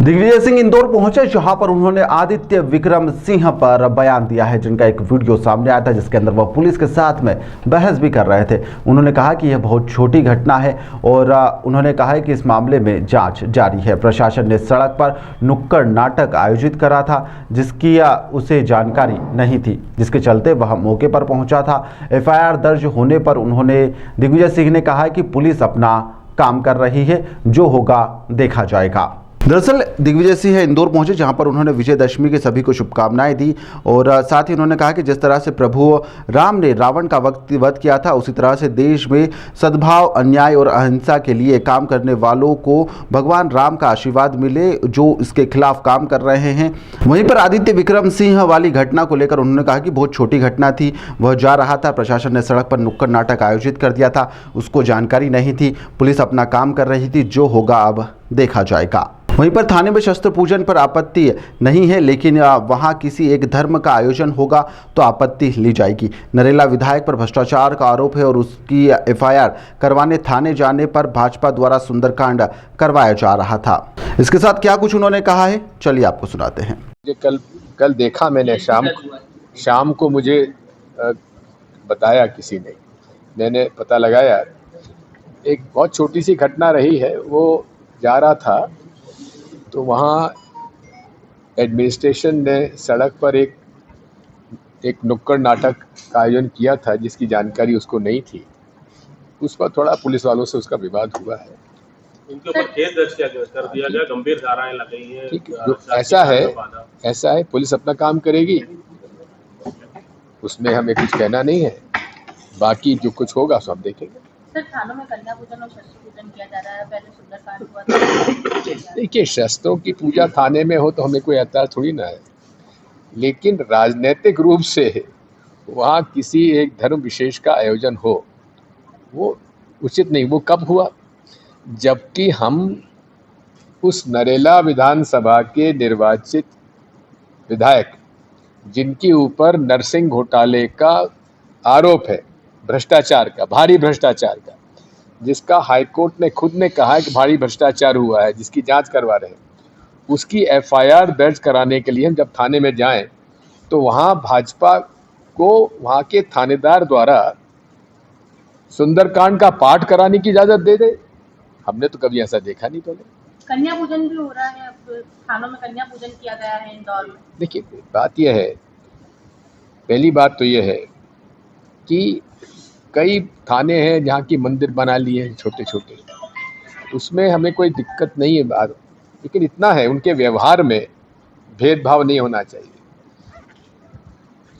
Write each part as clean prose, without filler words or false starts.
दिग्विजय सिंह इंदौर पहुंचे, जहां पर उन्होंने आदित्य विक्रम सिंह पर बयान दिया है, जिनका एक वीडियो सामने आया था, जिसके अंदर वह पुलिस के साथ में बहस भी कर रहे थे। उन्होंने कहा कि यह बहुत छोटी घटना है और उन्होंने कहा है कि इस मामले में जांच जारी है। प्रशासन ने सड़क पर नुक्कड़ नाटक आयोजित करा था, जिसकी उसे जानकारी नहीं थी, जिसके चलते वह मौके पर पहुंचा था। FIR दर्ज होने पर उन्होंने दिग्विजय सिंह ने कहा कि पुलिस अपना काम कर रही है, जो होगा देखा जाएगा। दरअसल दिग्विजय सिंह इंदौर पहुंचे, जहां पर उन्होंने विजयदशमी की सभी को शुभकामनाएं दी और साथ ही उन्होंने कहा कि जिस तरह से प्रभु राम ने रावण का वध किया था, उसी तरह से देश में सद्भाव, अन्याय और अहिंसा के लिए काम करने वालों को भगवान राम का आशीर्वाद मिले, जो इसके खिलाफ काम कर रहे हैं। वहीं पर आदित्य विक्रम सिंह वाली घटना को लेकर उन्होंने कहा कि बहुत छोटी घटना थी, वह जा रहा था, प्रशासन ने सड़क पर नुक्कड़ नाटक आयोजित कर दिया था, उसको जानकारी नहीं थी, पुलिस अपना काम कर रही थी, जो होगा अब देखा जाएगा। वहीं पर थाने में शस्त्र पूजन पर आपत्ति नहीं है, लेकिन वहां किसी एक धर्म का आयोजन होगा तो आपत्ति ली जाएगी। नरेला विधायक पर भ्रष्टाचार का आरोप है और उसकी FIR करवाने थाने जाने पर भाजपा द्वारा सुंदरकांड करवाया जा रहा था। इसके साथ क्या कुछ उन्होंने कहा है, चलिए आपको सुनाते हैं। कल देखा मैंने, शाम को मुझे बताया किसी ने, मैंने पता लगाया, एक बहुत छोटी सी घटना रही है। वो जा रहा था तो वहाँ एडमिनिस्ट्रेशन ने सड़क पर एक नुक्कड़ नाटक का आयोजन किया था, जिसकी जानकारी उसको नहीं थी। उस पर थोड़ा पुलिस वालों से उसका विवाद हुआ है। इनके ऊपर केस दर्ज कर दिया गया, गंभीर धाराएं लगी हैं। ठीक है, ऐसा है, पुलिस अपना काम करेगी, उसमें हमें कुछ कहना नहीं है। बाकी जो कुछ होगा सब देखेंगे। सर, थानों में कन्या पूजन और शस्त्र पूजन किया जा रहा है, पहले सुंदरकांड हुआ था। देखिए, शस्त्रों की पूजा थाने में हो तो हमें कोई एतराज थोड़ी ना है, लेकिन राजनीतिक रूप से वहाँ किसी एक धर्म विशेष का आयोजन हो, वो उचित नहीं। वो कब हुआ? जबकि हम उस नरेला विधानसभा के निर्वाचित विधायक, जिनके ऊपर नरसिंह घोटाले का आरोप है, भ्रष्टाचार का, भारी भ्रष्टाचार का, जिसका हाईकोर्ट ने खुद ने कहा है कि भारी भ्रष्टाचार हुआ है, जिसकी जांच करवा रहे हैं, उसकी FIR दर्ज कराने के लिए हम जब थाने में जाएं तो वहां भाजपा को वहां के थानेदार द्वारा सुंदरकांड का पाठ कराने की इजाजत दे दे। हमने तो कभी ऐसा देखा नहीं पहले। कन्या पूजन भी हो रहा है, अब थानों में कन्या पूजन किया गया है इंदौर में। देखिए, बात यह है, पहली बात तो यह है कि कई थाने हैं जहाँ की मंदिर बना लिए हैं छोटे छोटे, उसमें हमें कोई दिक्कत नहीं है बात, लेकिन इतना है, उनके व्यवहार में भेदभाव नहीं होना चाहिए।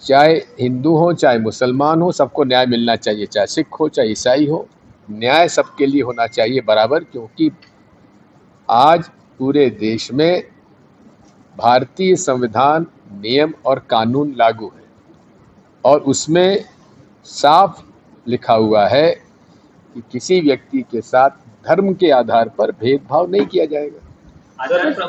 चाहे हिंदू हो चाहे मुसलमान हो, सबको न्याय मिलना चाहिए, चाहे सिख हो चाहे ईसाई हो, न्याय सबके लिए होना चाहिए बराबर। क्योंकि आज पूरे देश में भारतीय संविधान, नियम और कानून लागू है और उसमें साफ लिखा हुआ है कि किसी व्यक्ति के साथ धर्म के आधार पर भेदभाव नहीं किया जाएगा।